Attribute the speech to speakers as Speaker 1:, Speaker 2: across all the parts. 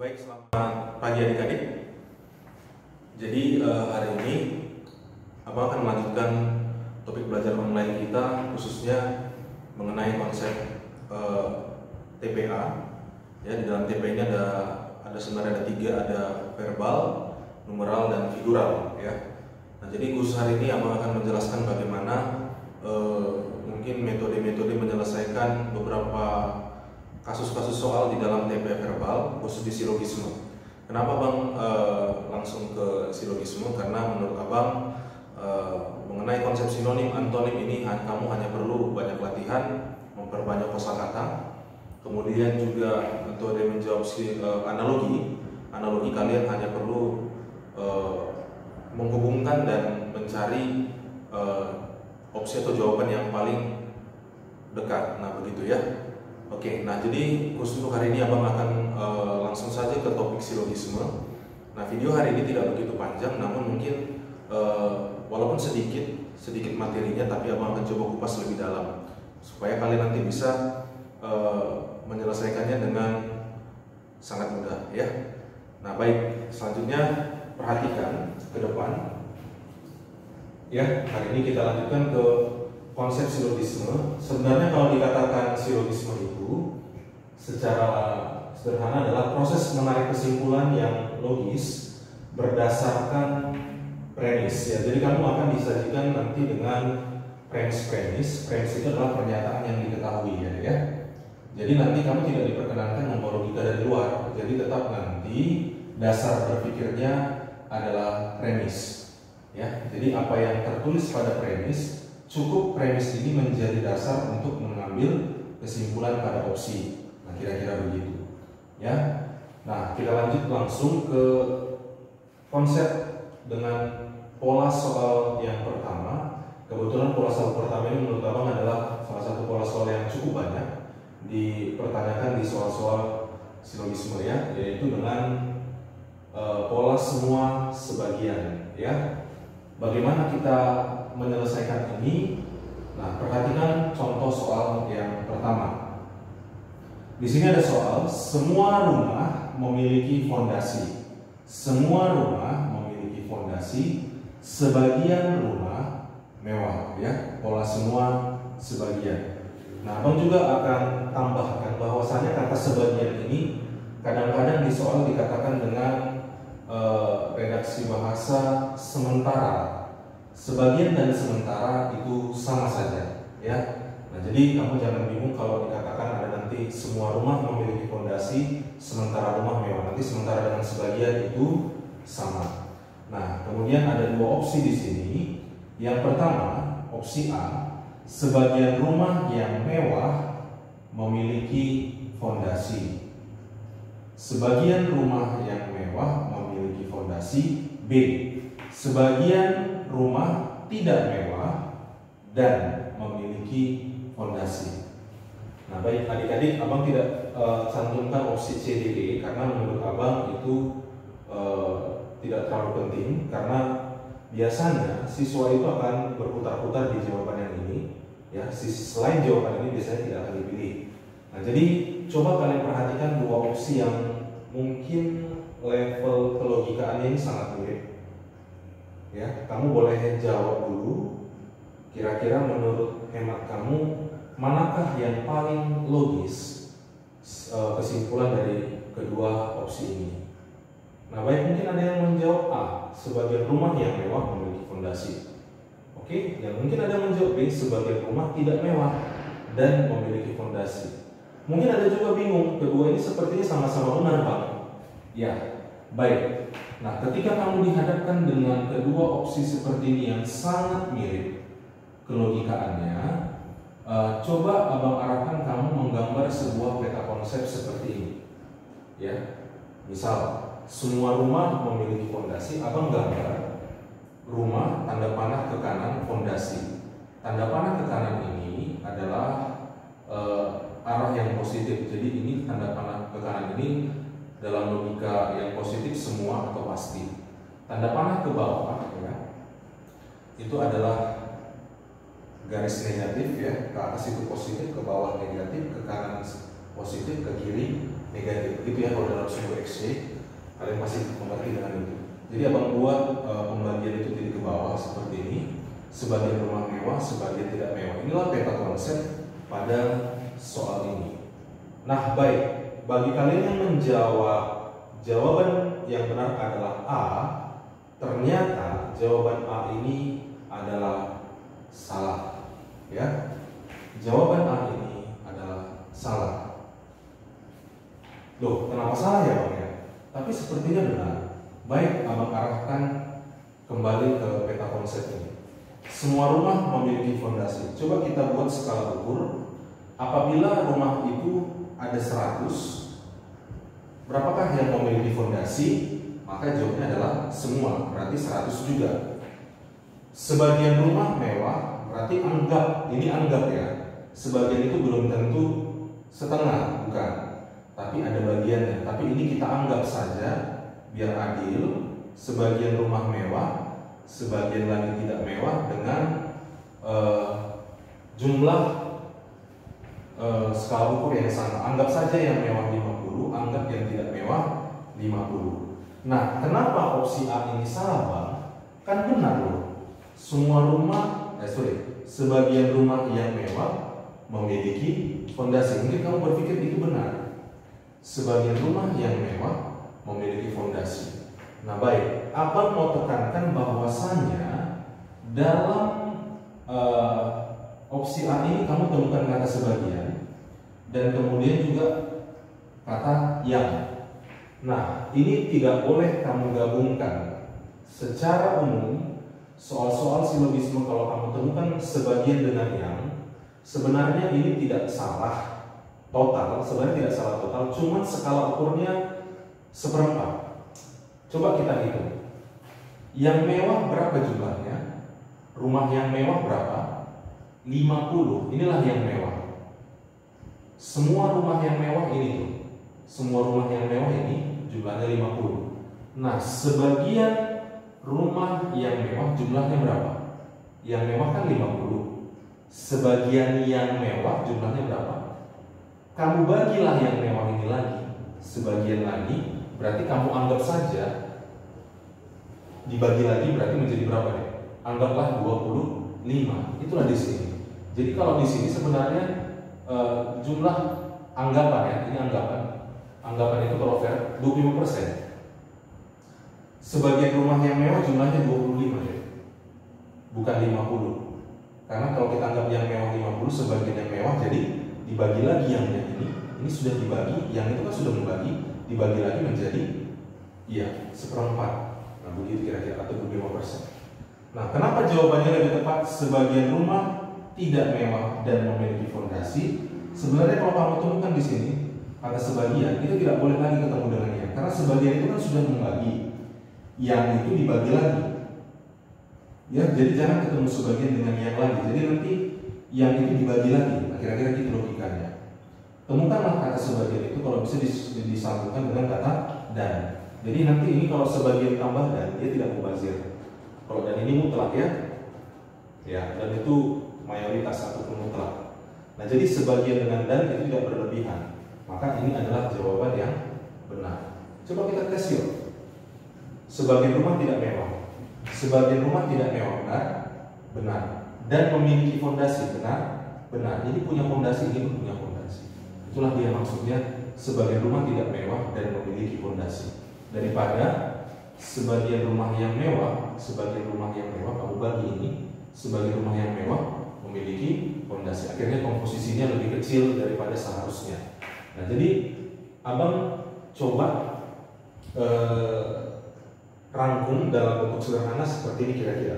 Speaker 1: Baik, selamat pagi adik-adik. Jadi hari ini Abang akan melanjutkan topik belajar online kita, khususnya mengenai konsep TPA. Ya, di dalam TPA ini ada sebenarnya ada tiga, ada verbal, numeral, dan figural. Ya. Nah, jadi khusus hari ini Abang akan menjelaskan bagaimana mungkin metode-metode menyelesaikan beberapa kasus-kasus soal di dalam TPA verbal, khusus di silogisme. Kenapa Bang langsung ke silogisme? Karena menurut Abang mengenai konsep sinonim antonim ini kamu hanya perlu banyak latihan, memperbanyak kosakata. Kemudian juga untuk ada menjawab analogi kalian hanya perlu menghubungkan dan mencari opsi atau jawaban yang paling dekat. Nah, begitu ya. Oke, nah jadi khusus untuk hari ini Abang akan langsung saja ke topik silogisme. Nah, video hari ini tidak begitu panjang, namun mungkin walaupun sedikit materinya, tapi Abang akan coba kupas lebih dalam supaya kalian nanti bisa menyelesaikannya dengan sangat mudah ya. Nah, baik, selanjutnya perhatikan ke depan. Ya, hari ini kita lanjutkan ke konsep silogisme. Sebenarnya kalau dikatakan silogisme itu secara sederhana adalah proses menarik kesimpulan yang logis berdasarkan premis. Ya, jadi kamu akan disajikan nanti dengan premis. Premis itu adalah pernyataan yang diketahui ya. Jadi nanti kamu tidak diperkenankan membawa logika dari luar. Jadi tetap nanti dasar berpikirnya adalah premis. Ya, jadi apa yang tertulis pada premis, cukup premis ini menjadi dasar untuk mengambil kesimpulan pada opsi. Nah, kira-kira begitu. Ya. Nah, kita lanjut langsung ke konsep dengan pola soal yang pertama. Kebetulan pola soal pertama ini menurut Abang adalah salah satu pola soal yang cukup banyak dipertanyakan di soal-soal silogisme ya, yaitu dengan pola semua sebagian ya. Bagaimana kita menyelesaikan ini? Nah, perhatikan contoh soal yang pertama. Di sini ada soal, semua rumah memiliki fondasi. Semua rumah memiliki fondasi, sebagian rumah mewah ya. Pola semua sebagian. Nah, Abang juga akan tambahkan bahwasanya kata sebagian ini kadang-kadang di soal dikatakan dengan redaksi bahasa sementara. Sebagian dan sementara itu sama saja ya. Nah, jadi kamu jangan bingung kalau dikatakan ada nanti semua rumah memiliki fondasi, sementara rumah mewah. Nanti sementara dengan sebagian itu sama. Nah, kemudian ada dua opsi di sini. Yang pertama, opsi A, sebagian rumah yang mewah memiliki fondasi. Sebagian rumah yang mewah memiliki fondasi. B, sebagian rumah tidak mewah dan memiliki fondasi. Nah, baik adik-adik, Abang tidak cantumkan opsi C, D, E karena menurut Abang itu tidak terlalu penting, karena biasanya siswa itu akan berputar-putar di jawaban yang ini ya. Selain jawaban ini biasanya tidak akan dipilih. Nah, jadi coba kalian perhatikan dua opsi yang mungkin level kelogikaannya ini sangat mirip. Ya, kamu boleh jawab dulu. Kira-kira menurut hemat kamu manakah yang paling logis kesimpulan dari kedua opsi ini? Nah, baik, mungkin ada yang menjawab A, sebagian rumah yang mewah memiliki fondasi. Oke, yang mungkin ada yang menjawab B, sebagian rumah tidak mewah dan memiliki fondasi. Mungkin ada juga bingung, kedua ini sepertinya sama-sama benar, Bang. Ya, baik. Nah, ketika kamu dihadapkan dengan kedua opsi seperti ini yang sangat mirip kelogikaannya, coba Abang arahkan kamu menggambar sebuah peta konsep seperti ini. Ya, misal semua rumah memiliki fondasi. Abang gambar rumah tanda panah ke kanan fondasi. Tanda panah ke kanan ini adalah arah yang positif. Jadi ini tanda panah ke kanan ini dalam logika yang positif semua atau pasti. Tanda panah ke bawah ya, itu adalah garis negatif ya. Ke atas itu positif, ke bawah negatif, ke kanan positif, ke kiri negatif. Itu ya kalau dalam sumber XY, kalian pasti mengerti dengan itu. Jadi abang buat pembagian itu jadi ke bawah seperti ini. Sebagian rumah mewah, sebagian tidak mewah. Inilah peta konsep pada soal ini. Nah, baik, bagi kalian yang menjawab jawaban yang benar adalah A, ternyata jawaban A ini adalah salah. Ya, jawaban A ini adalah salah. Loh, kenapa salah ya Bang ya? Tapi sepertinya benar. Baik, abang arahkan kembali ke peta konsep ini. Semua rumah memiliki fondasi. Coba kita buat skala ukur. Apabila rumah itu ada 100, berapakah yang memiliki fondasi? Maka jawabannya adalah semua, berarti 100 juga. Sebagian rumah mewah, berarti anggap ya. Sebagian itu belum tentu setengah, bukan. Tapi ada bagiannya. Tapi ini kita anggap saja biar adil. Sebagian rumah mewah, sebagian lagi tidak mewah dengan jumlah skala ukur yang sama. Anggap saja yang mewah 50, anggap yang tidak mewah 50. Nah, kenapa opsi A ini salah Bang? Kan benar loh. Sebagian rumah yang mewah memiliki fondasi. Mungkin kamu berpikir itu benar. Sebagian rumah yang mewah memiliki fondasi. Nah, baik, abang mau tekankan bahwasanya dalam opsi A ini kamu temukan kata sebagian dan kemudian juga kata yang. Nah, ini tidak boleh kamu gabungkan. Secara umum, soal-soal silogisme kalau kamu temukan sebagian dengan yang, sebenarnya ini tidak salah total, cuman skala ukurnya seperempat. Coba kita hitung. Yang mewah berapa jumlahnya? Rumah yang mewah berapa? 50. Inilah yang mewah. Semua rumah yang mewah ini tuh. Semua rumah yang mewah ini jumlahnya 50. Nah, sebagian rumah yang mewah jumlahnya berapa? Yang mewah kan 50. Sebagian yang mewah jumlahnya berapa? Kamu bagilah yang mewah ini lagi. Sebagian lagi. Berarti kamu anggap saja dibagi lagi berarti menjadi berapa nih? Anggaplah 25. Itulah di sini. Jadi kalau di sini sebenarnya jumlah anggapan ya, ini anggapan. Anggapan itu kalau fair 25%. Sebagian rumah yang mewah jumlahnya 25 ya. Bukan 50. Karena kalau kita anggap yang mewah 50, sebagian yang mewah jadi dibagi lagi yang ini sudah dibagi, yang itu kan sudah membagi, dibagi lagi menjadi seperempat. Nah, begitu kira-kira, atau 25%. Nah, kenapa jawabannya lebih tepat sebagian rumah tidak mewah dan memiliki fondasi? Sebenarnya kalau kamu temukan di sini kata sebagian itu tidak boleh lagi ketemu dengan yang, karena sebagian itu kan sudah membagi, yang itu dibagi lagi. Ya, jadi jangan ketemu sebagian dengan yang lagi. Jadi nanti yang itu dibagi lagi. Nah, kira-kira gitu logikanya. Temukanlah kata sebagian itu kalau bisa disambungkan dengan kata dan. Jadi nanti ini kalau sebagian tambah dan, dia tidak mubazir. Kalau dan ini mutlak ya, dan itu mayoritas ataupun mutlak. Nah, jadi sebagian dengan dan itu tidak berlebihan. Maka ini adalah jawaban yang benar. Coba kita tes yuk. Sebagian rumah tidak mewah. Sebagian rumah tidak mewah, benar. Dan memiliki fondasi, benar. Ini punya fondasi, ini punya fondasi. Itulah dia maksudnya sebagian rumah tidak mewah dan memiliki fondasi. Daripada sebagian rumah yang mewah, kamu bagi ini, sebagian rumah yang mewah memiliki fondasi. Akhirnya komposisinya lebih kecil daripada seharusnya. Nah, jadi abang coba rangkum dalam bentuk sederhana seperti ini kira-kira.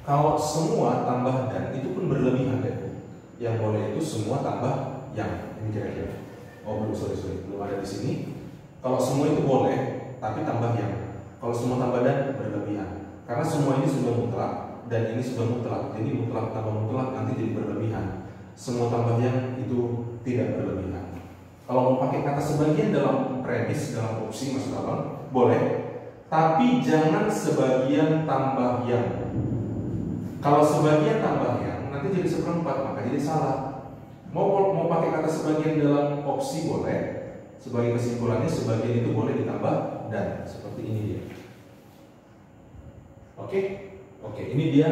Speaker 1: Kalau semua tambah dan itu pun berlebihan deh. Yang boleh itu semua tambah yang, ini kira-kira. Oh belum, sorry, belum ada di sini. Kalau semua itu boleh, tapi tambah yang. Kalau semua tambah dan berlebihan. Karena semua ini sudah mutlak dan ini sudah mutlak. Jadi mutlak tambah mutlak nanti jadi berlebihan. Semua tambah yang itu tidak berlebihan. Kalau mau pakai kata sebagian dalam premis, dalam opsi maksud abang, boleh. Tapi jangan sebagian tambah yang. Kalau sebagian tambah yang, nanti jadi seperempat, maka jadi salah. Mau pakai kata sebagian dalam opsi boleh, Sebagai kesimpulannya, sebagian itu boleh ditambah dan seperti ini dia. Oke, ini dia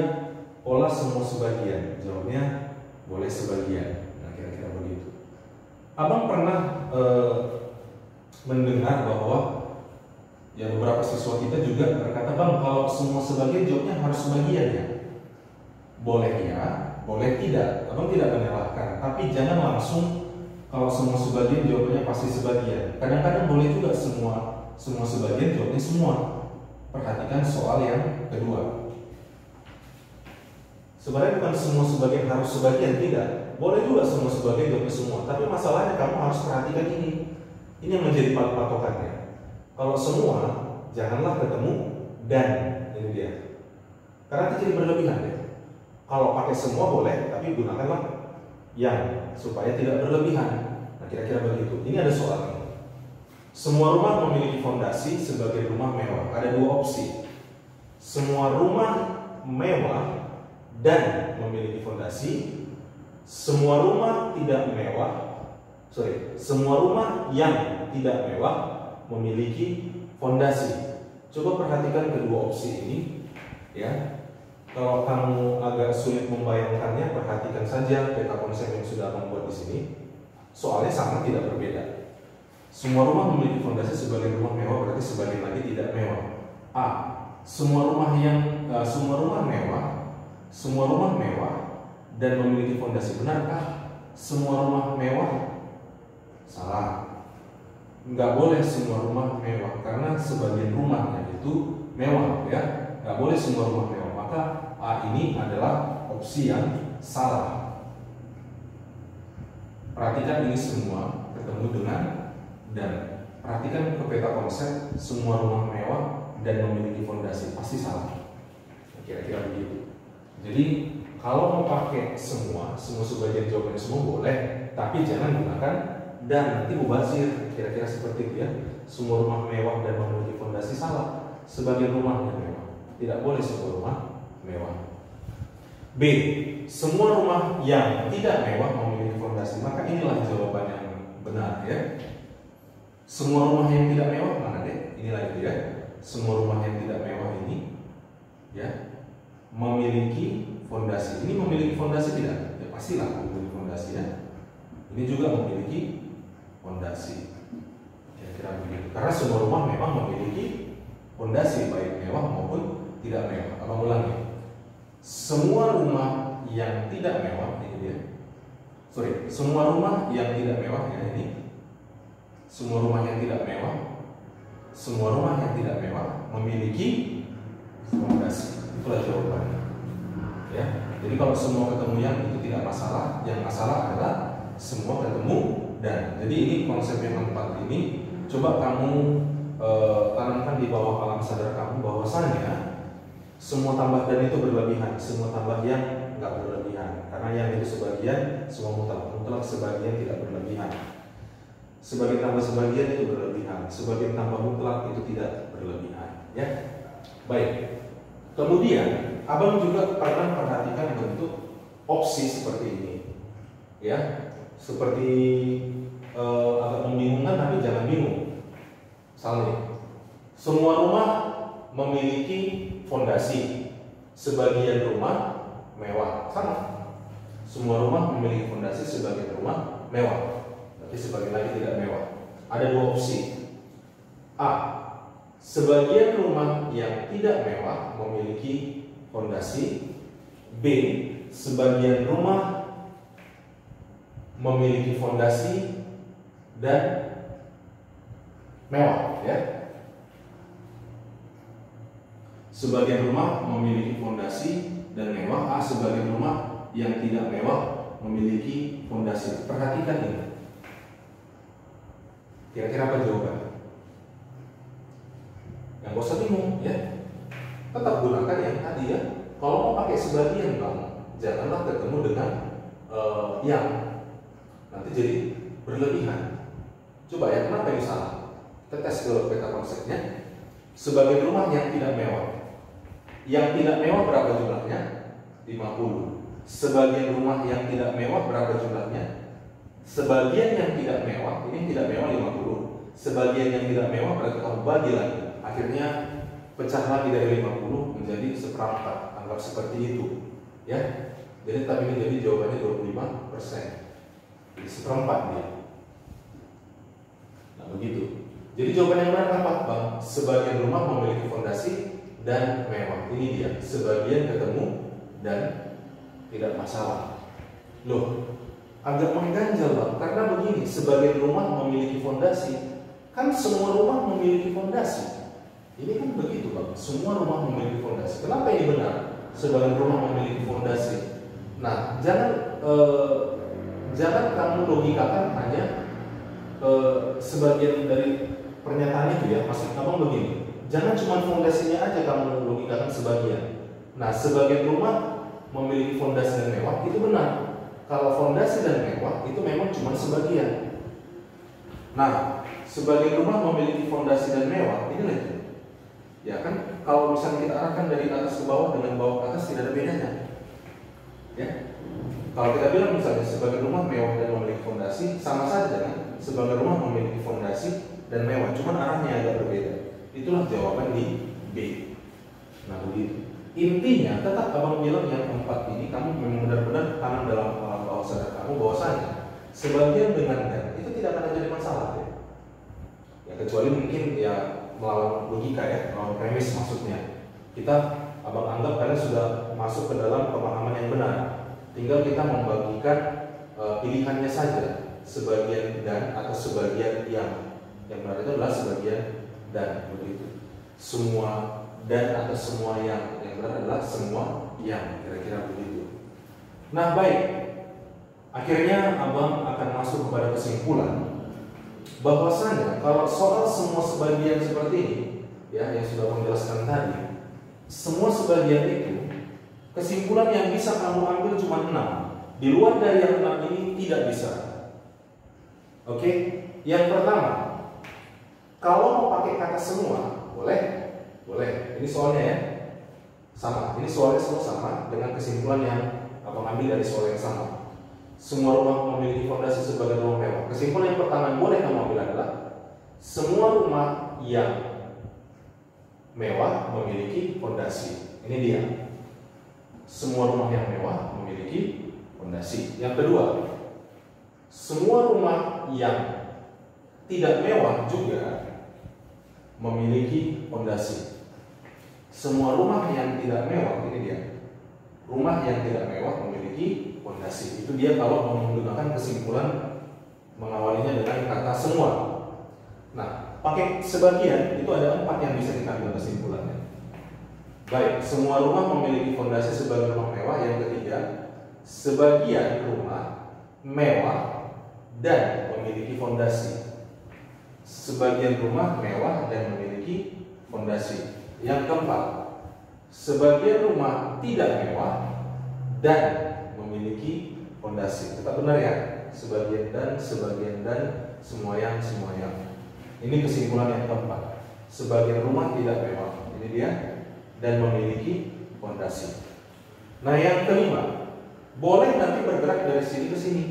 Speaker 1: pola semua sebagian. Jawabnya boleh sebagian. Nah, kira-kira begitu. Abang pernah mendengar bahwa ya beberapa siswa kita juga berkata, "Bang, kalau semua sebagian jawabnya harus sebagian ya?" Boleh ya, boleh tidak. Abang tidak menyalahkan, tapi jangan langsung kalau semua sebagian jawabannya pasti sebagian. Kadang-kadang boleh juga semua sebagian jawabnya semua. Perhatikan soal yang kedua. Sebenarnya bukan semua sebagian harus sebagian, tidak. Boleh juga semua sebagian jawabnya semua. Tapi masalahnya kamu harus perhatikan ini. Ini yang menjadi patokannya. Kalau semua, janganlah ketemu dan. Ini dia. Karena itu jadi berlebihan ya. Kalau pakai semua boleh, tapi gunakanlah yang supaya tidak berlebihan. Nah, kira-kira begitu. Ini ada soalnya. Semua rumah memiliki fondasi sebagai rumah mewah. Ada dua opsi. Semua rumah mewah dan memiliki fondasi. Semua rumah tidak mewah. Semua rumah yang tidak mewah memiliki fondasi. Coba perhatikan kedua opsi ini, ya. Kalau kamu agak sulit membayangkannya, perhatikan saja peta konsep yang sudah Abang buat di sini. Soalnya sangat tidak berbeda. Semua rumah memiliki fondasi sebagai rumah mewah, berarti sebagian lagi tidak mewah. A. Semua rumah mewah dan memiliki fondasi. Benarkah semua rumah mewah? Salah. Nggak boleh semua rumah mewah karena sebagian rumahnya itu mewah, ya. Nggak boleh semua rumah mewah. Maka A ini adalah opsi yang salah. Perhatikan ini semua ketemu dengan dan. Perhatikan ke peta konsep, semua rumah mewah dan memiliki fondasi, pasti salah. Kira-kira begitu. Jadi kalau mau pakai semua sebagian jawabannya semua boleh, tapi jangan gunakan dan, nanti mubazir. Kira-kira seperti itu ya. Semua rumah mewah dan memiliki fondasi, salah. Sebagian rumahnya mewah. Tidak boleh semua rumah mewah. B. Semua rumah yang tidak mewah memiliki fondasi. Maka inilah jawaban yang benar ya. Semua rumah yang tidak mewah mana deh? Ini lagi ya. Semua rumah yang tidak mewah ini ya memiliki fondasi. Ini memiliki fondasi tidak? Ya pastilah memiliki fondasi ya. Ini juga memiliki fondasi. Kira-kira begitu. Karena semua rumah memang memiliki fondasi, baik mewah maupun tidak mewah. Abang ulangi. Semua rumah yang tidak mewah, ini dia. Semua rumah yang tidak mewah ya ini. Semua rumah yang tidak mewah, semua rumah yang tidak mewah memiliki fondasi. Itulah jawabannya. Ya. Jadi kalau semua ketemu yang itu tidak masalah. Yang masalah adalah semua ketemu dan. Jadi ini konsep yang keempat ini coba kamu tanamkan di bawah alam sadar kamu bahwasanya semua tambah dan itu berlebihan, semua tambah yang nggak berlebihan. Karena yang itu sebagian, semua mutlak sebagian tidak berlebihan. Sebagian tambah sebagian itu berlebihan, sebagian tambah mutlak itu tidak berlebihan. Ya, baik. Kemudian, abang juga pernah perhatikan bentuk opsi seperti ini, ya, seperti agak membingungkan tapi jangan bingung. Misalnya, semua rumah memiliki fondasi, sebagian rumah mewah, sama. Semua rumah memiliki fondasi, sebagian rumah mewah. Tapi sebagian lagi tidak mewah. Ada dua opsi. A. Sebagian rumah yang tidak mewah memiliki fondasi. B. Sebagian rumah memiliki fondasi dan mewah, ya. Sebagian rumah memiliki fondasi dan mewah. A. Sebagian rumah yang tidak mewah memiliki fondasi. Perhatikan ini. Kira-kira apa jawaban? Yang gak usah bingung ya. Tetap gunakan yang tadi ya. Kalau mau pakai sebagian bang, janganlah ketemu dengan yang nanti jadi berlebihan. Coba ya, kenapa ini salah? Kita tes ke peta konsepnya. Sebagian rumah yang tidak mewah. Yang tidak mewah berapa jumlahnya? 50. Sebagian rumah yang tidak mewah berapa jumlahnya? Sebagian yang tidak mewah, ini tidak mewah 50. Sebagian yang tidak mewah berarti kamu bagi lagi. Akhirnya pecah lagi dari 50 menjadi seperempat. Anggap seperti itu, ya. Jadi tapi ini jadi jawabannya 25%. Jadi seperempat dia. Nah begitu. Jadi jawaban yang benar apa, Bang? Sebagian rumah memiliki fondasi dan mewah. Ini dia. Sebagian ketemu dan tidak masalah. Loh, agak mengganjal, Bang. Karena begini, sebagian rumah memiliki fondasi. Kan semua rumah memiliki fondasi. Ini kan begitu, Bang. Semua rumah memiliki fondasi. Kenapa ini benar? Sebagian rumah memiliki fondasi. Nah, jangan kamu logikakan hanya sebagian dari pernyataan itu, ya. Maksud kamu begini, jangan cuma fondasinya aja kamu logikakan sebagian. Nah, sebagian rumah memiliki fondasi dan mewah, itu benar. Kalau fondasi dan mewah itu memang cuma sebagian. Nah, sebagian rumah memiliki fondasi dan mewah, ini lagi. Ya kan, kalau misalnya kita arahkan dari atas ke bawah dengan bawah ke atas tidak ada bedanya. Ya, kalau kita bilang misalnya sebagian rumah mewah dan memiliki fondasi, sama saja kan? Sebagian rumah memiliki fondasi dan mewah, cuma arahnya agak berbeda. Itulah jawaban di B. Nah begitu. Intinya tetap abang bilang yang keempat ini kamu memang benar-benar tanam dalam bawah sadar kamu bahwasanya sebagian dengan dan itu tidak akan jadi masalah, ya. Ya kecuali mungkin ya melawan logika, ya, melawan premis maksudnya. Kita abang anggap kalian sudah masuk ke dalam pemahaman yang benar. Tinggal kita membagikan pilihannya saja, sebagian dan atau sebagian yang. Yang benar itu adalah sebagian dan, begitu. Semua dan atau semua yang benar adalah semua yang, kira-kira begitu. Nah baik, akhirnya abang akan masuk kepada kesimpulan bahwasanya kalau soal semua sebagian seperti ini, ya, yang sudah menjelaskan tadi, semua sebagian itu kesimpulan yang bisa kamu ambil cuma 6. Di luar dari yang 6 ini tidak bisa. Oke, yang pertama, kalau mau pakai kata semua, boleh. Ini soalnya, ya, sama. Ini soalnya semua sama dengan kesimpulan yang abang ambil dari soal yang sama. Semua rumah memiliki fondasi sebagai rumah mewah. Kesimpulan yang pertama yang boleh kamu ambil adalah semua rumah yang mewah memiliki fondasi. Ini dia. Semua rumah yang mewah memiliki fondasi. Yang kedua, semua rumah yang tidak mewah juga memiliki fondasi. Semua rumah yang tidak mewah, ini dia. Rumah yang tidak mewah memiliki fondasi. Itu dia kalau menggunakan kesimpulan mengawalinya dengan kata semua. Nah, pakai sebagian itu ada 4 yang bisa kita ambil kesimpulannya. Baik, semua rumah memiliki fondasi sebagai rumah mewah. Yang ketiga, sebagian rumah mewah dan memiliki fondasi. Sebagian rumah mewah dan memiliki fondasi. Yang keempat, sebagian rumah tidak mewah dan memiliki fondasi. Tetap benar, ya? Sebagian dan semua yang. Ini kesimpulan yang keempat. Sebagian rumah tidak mewah, ini dia, dan memiliki fondasi. Nah, yang kelima, boleh nanti bergerak dari sini ke sini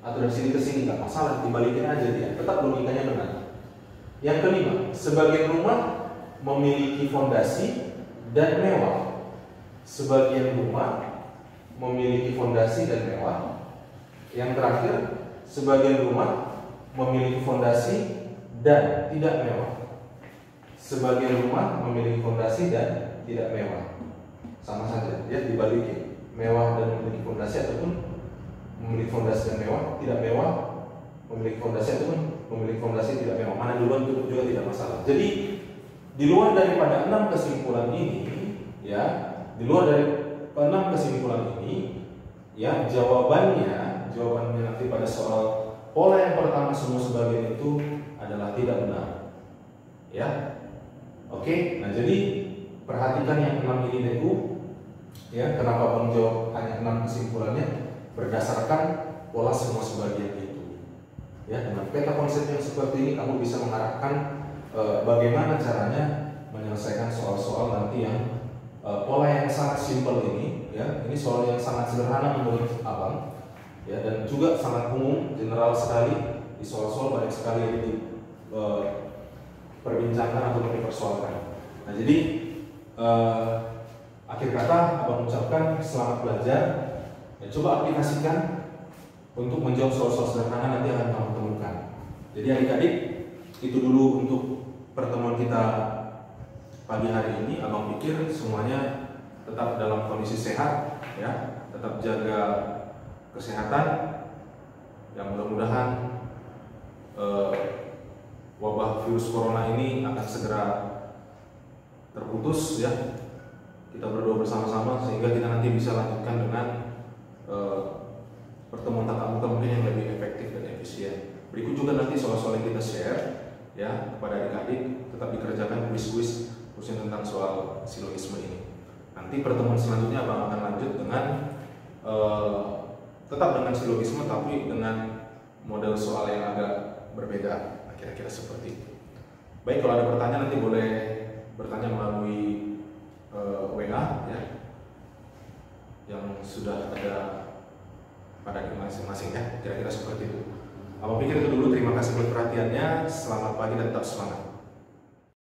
Speaker 1: atau dari sini ke sini, nggak masalah, dibalikin aja dia. Tetap logikanya benar. Yang kelima, sebagian rumah memiliki fondasi dan mewah. Sebagian rumah memiliki fondasi dan mewah. Yang terakhir, sebagian rumah memiliki fondasi dan tidak mewah. Sebagian rumah memiliki fondasi dan tidak mewah. Sama saja, ya, dibalikin. Mewah dan memiliki fondasi ataupun memiliki fondasi dan mewah, tidak mewah, memiliki fondasi ataupun memiliki fondasi tidak mewah. Mana duluan itu juga tidak masalah. Jadi di luar daripada 6 kesimpulan ini, ya, di luar dari 6 kesimpulan ini, ya, jawabannya nanti pada soal pola yang pertama semua sebagian itu adalah tidak benar. Ya. Oke, nah jadi perhatikan yang 6 ini dulu. Ya, kenapa Bang jawab hanya 6 kesimpulannya berdasarkan pola semua sebagian itu. Ya, dengan peta konsep yang seperti ini kamu bisa mengarahkan bagaimana caranya menyelesaikan soal-soal nanti yang pola yang sangat simpel ini, ya. Ini soal yang sangat sederhana menurut abang, ya, dan juga sangat umum, general sekali, di soal-soal banyak sekali yang diperbincangkan atau dipersoalkan. Nah, jadi akhir kata abang ucapkan selamat belajar. Ya, coba aplikasikan untuk menjawab soal-soal sederhana nanti akan kamu temukan. Jadi adik-adik, itu dulu untuk pertemuan kita pagi hari ini. Abang pikir semuanya tetap dalam kondisi sehat, ya, tetap jaga kesehatan. Yang mudah-mudahan wabah virus corona ini akan segera terputus, ya. Kita berdoa bersama-sama sehingga kita nanti bisa lanjutkan dengan pertemuan tatap muka mungkin yang lebih efektif dan efisien. Berikut juga nanti soal-soal yang kita share, ya, kepada adik-adik, tetap dikerjakan kuis-kuis khususnya tentang soal silogisme ini. Nanti pertemuan selanjutnya abang akan lanjut dengan tetap dengan silogisme tapi dengan model soal yang agak berbeda, kira-kira seperti itu. Baik, kalau ada pertanyaan nanti boleh bertanya melalui WA, ya, yang sudah ada pada masing-masing, ya, kira-kira seperti itu. Abang pikir itu dulu. Terima kasih buat perhatiannya. Selamat pagi dan tetap semangat.